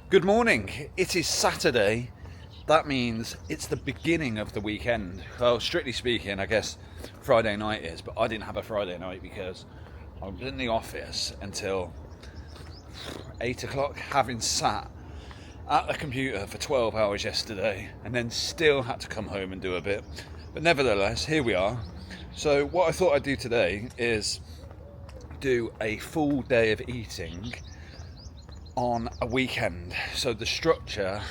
Good morning. It is Saturday. That means it's the beginning of the weekend. Well, strictly speaking, I guess Friday night is, but I didn't have a Friday night because I was in the office until 8 o'clock, having sat at the computer for 12 hours yesterday and then still had to come home and do a bit. But nevertheless, here we are. So what I thought I'd do today is do a full day of eating on a weekend. So the structure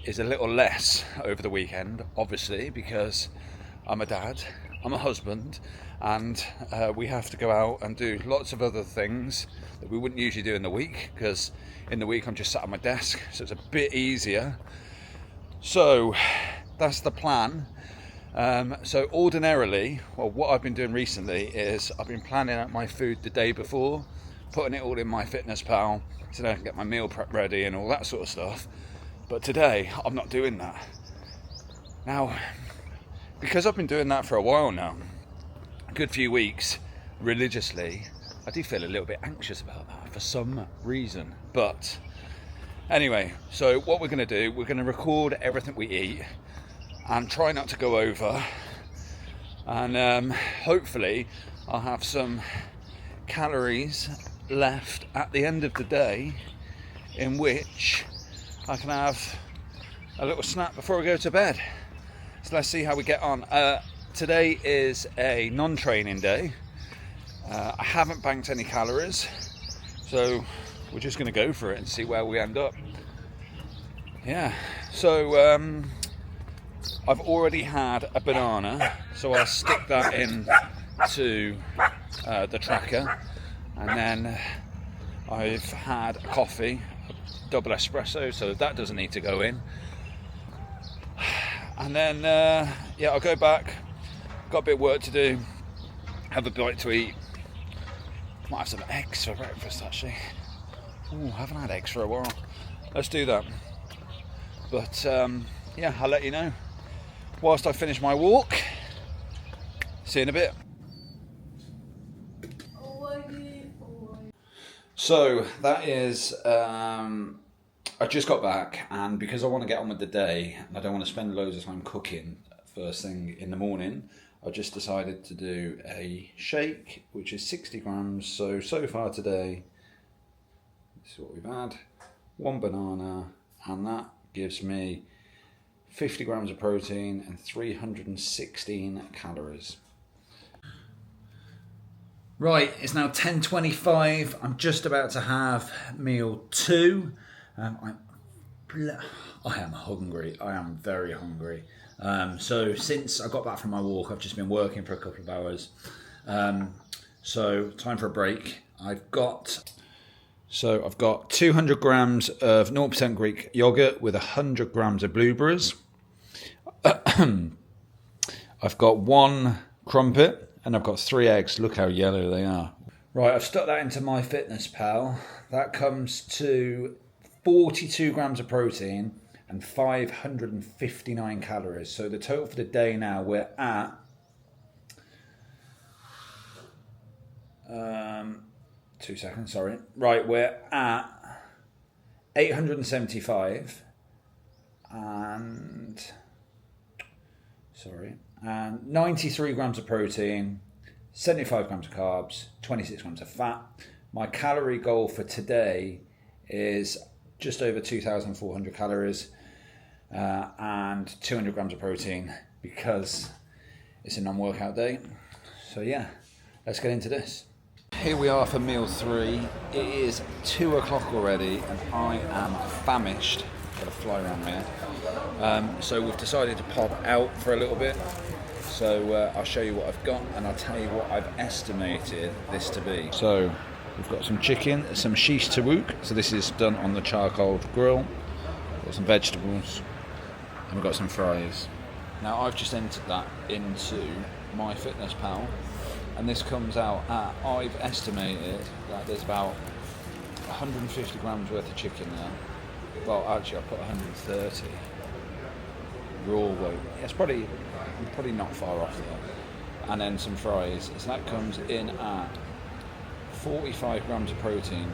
is a little less over the weekend, obviously, because I'm a dad, I'm a husband, and we have to go out and do lots of other things that we wouldn't usually do in the week, because in the week I'm just sat at my desk, so it's a bit easier. So that's the plan. So ordinarily, well, what I've been doing recently is I've been planning out my food the day before, putting it all in MyFitnessPal so that I can get my meal prep ready and all that sort of stuff. But today, I'm not doing that. Now, because I've been doing that for a while now, a good few weeks, religiously, I do feel a little bit anxious about that for some reason. But anyway, so what we're going to do, we're going to record everything we eat and try not to go over. And hopefully, I'll have some calories left at the end of the day in which I can have a little snack before I go to bed. So let's see how we get on. Today is a non-training day. I haven't banked any calories, so we're just going to go for it and see where we end up. Yeah, so I've already had a banana, so I'll stick that in to the tracker. And then I've had a coffee, a double espresso, so that doesn't need to go in. And then, I'll go back. Got a bit of work to do. Have a bite to eat. Might have some eggs for breakfast, actually. Oh, haven't had eggs for a while. Let's do that. But, I'll let you know whilst I finish my walk. See you in a bit. So that is, I just got back, and because I want to get on with the day and I don't want to spend loads of time cooking first thing in the morning, I just decided to do a shake, which is 60 grams. So far today, this is what we've had. One banana, and that gives me 50 grams of protein and 316 calories. Right, it's now 10:25. I'm just about to have meal 2. I am hungry. I am very hungry. So since I got back from my walk, I've just been working for a couple of hours. So time for a break. I've got 200 grams of 0% Greek yogurt with 100 grams of blueberries. I've got 1 crumpet. And I've got 3 eggs. Look how yellow they are. Right, I've stuck that into MyFitnessPal. That comes to 42 grams of protein and 559 calories. So the total for the day now, we're at 2 seconds, sorry. Right, we're at 875 and 93 grams of protein, 75 grams of carbs, 26 grams of fat. My calorie goal for today is just over 2,400 calories and 200 grams of protein because it's a non-workout day. So yeah, let's get into this. Here we are for meal 3. It is 2 o'clock already and I am famished. Got a fly around me. So we've decided to pop out for a little bit. So I'll show you what I've got and I'll tell you what I've estimated this to be. So we've got some chicken, some shish tawook. So this is done on the charcoal grill. Got some vegetables and we've got some fries. Now I've just entered that into MyFitnessPal and this comes out at, I've estimated that there's about 150 grams worth of chicken there. Well, actually I put 130 raw weight. It's probably not far off there. And then some fries. So that comes in at 45 grams of protein,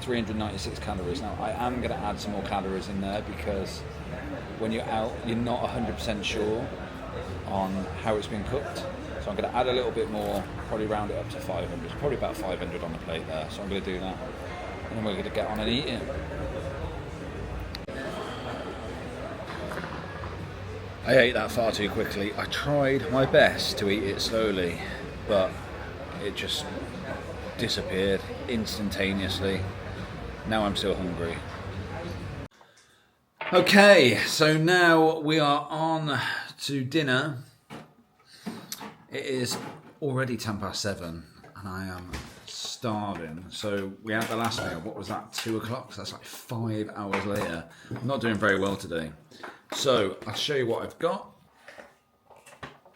396 calories. Now I am going to add some more calories in there because when you're out, you're not 100% sure on how it's been cooked. So I'm going to add a little bit more, probably round it up to 500. It's probably about 500 on the plate there. So I'm going to do that, and then we're going to get on and eat it. I ate that far too quickly. I tried my best to eat it slowly, but it just disappeared instantaneously. Now I'm still hungry. Okay, so now we are on to dinner. It is already 7:10 and I am starving. So we had the last meal, what was that, 2 o'clock? So that's like 5 hours later. I'm not doing very well today. So I'll show you what I've got.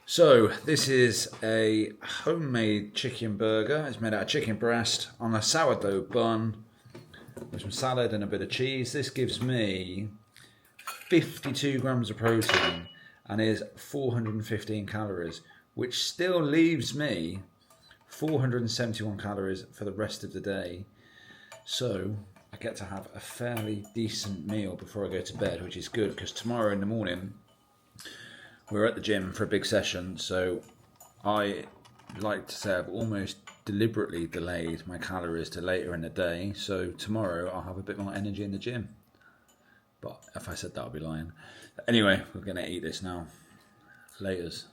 So this is a homemade chicken burger. It's made out of chicken breast on a sourdough bun with some salad and a bit of cheese. This gives me 52 grams of protein and is 415 calories, which still leaves me 471 calories for the rest of the day. So I get to have a fairly decent meal before I go to bed, which is good because tomorrow in the morning we're at the gym for a big session. So I like to say I've almost deliberately delayed my calories to later in the day. So tomorrow I'll have a bit more energy in the gym. But if I said that, I'll be lying. Anyway, we're going to eat this now. Laters.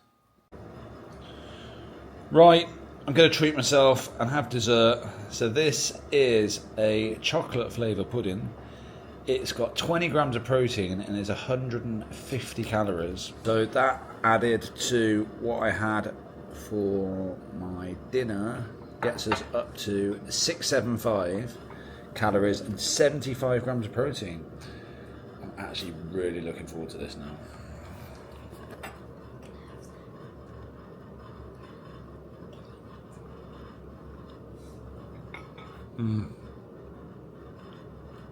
Right, I'm going to treat myself and have dessert. So this is a chocolate flavour pudding. It's got 20 grams of protein and is 150 calories. So that added to what I had for my dinner gets us up to 675 calories and 75 grams of protein. I'm actually really looking forward to this now.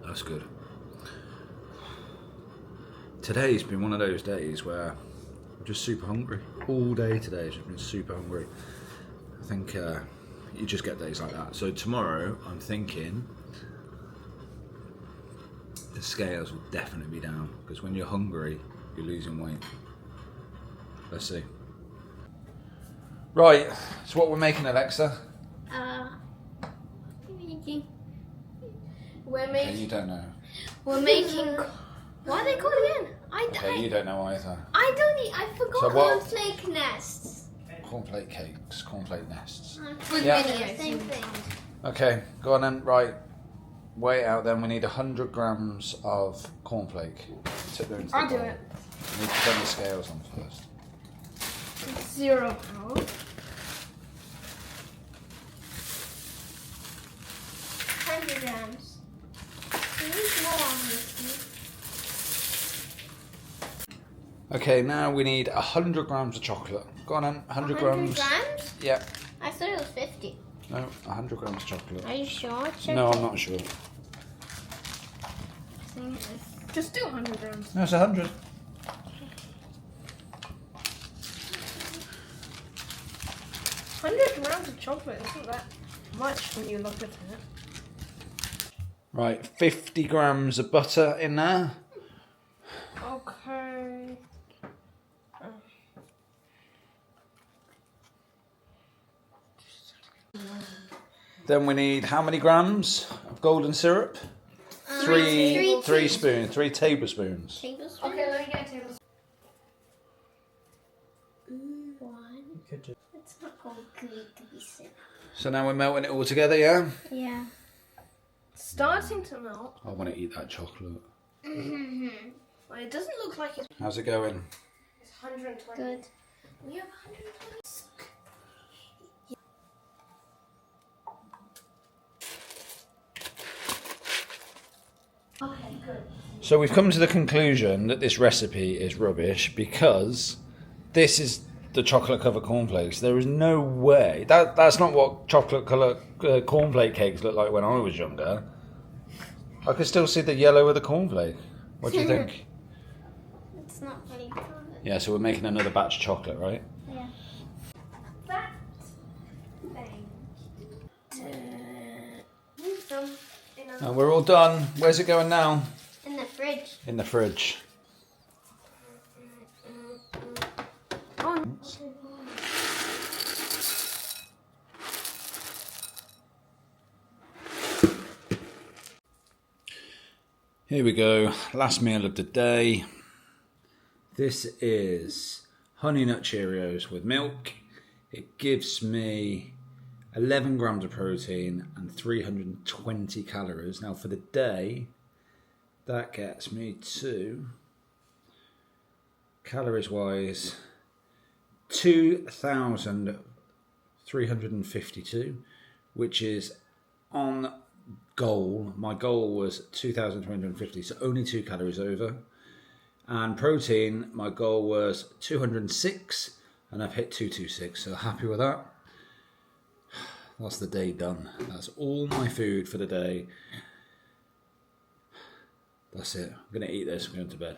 That's good. Today's been one of those days where I'm just super hungry. All day today has just been super hungry. I think you just get days like that. So tomorrow I'm thinking the scales will definitely be down because when you're hungry, you're losing weight. Let's see. Right, so what we're making, Alexa? We're Okay, making. you don't know. We're making. What are they called again? Okay, you don't know either. I don't. I forgot. So what- Cornflake nests. Cornflake cakes, cornflake nests. With Yeah. videos. Same thing. Okay, go on then. Right, weigh it out then. We need 100 grams of cornflake. Tip them into the I'll do bowl. it. We need to turn the scales on first. 0 pounds. 100 grams. We need more on this. Okay, now we need 100 grams of chocolate. Go on then, 100 grams. 100 grams? Yeah. I thought it was 50. No, 100 grams of chocolate. Are you sure? Check No, it. I'm not sure. Just do 100 grams. No, it's 100. Grams of chocolate isn't that much when you look at it. Right, 50 grams of butter in there. Okay. Then we need how many grams of golden syrup? Three tablespoons. 3 tablespoons. Tablespoon? Okay, let me get a tablespoon. 1. It's not going good to be simple. So now we're melting it all together, yeah? Yeah. Starting to melt. I want to eat that chocolate. Well, it doesn't look like it's How's it going? 120. Good. We have 120. Okay, good. So we've come to the conclusion that this recipe is rubbish because this is the chocolate covered cornflakes. There is no way. That's not what chocolate coloured cornflake cakes looked like when I was younger. I could still see the yellow of the cornflake. What do you think? It's not very good. Yeah, so we're making another batch of chocolate, right? Yeah. That thing. Move them in a And we're all done. Where's it going now? In the fridge. In the fridge. Oh. Here we go. Last meal of the day. This is Honey Nut Cheerios with milk. It gives me 11 grams of protein and 320 calories. Now for the day, that gets me to, calories wise, 2,352, which is on goal. My goal was 2,250, so only 2 calories over. And protein, my goal was 206, and I've hit 226, so happy with that. That's the day done. That's all my food for the day. That's it. I'm going to eat this and go to bed.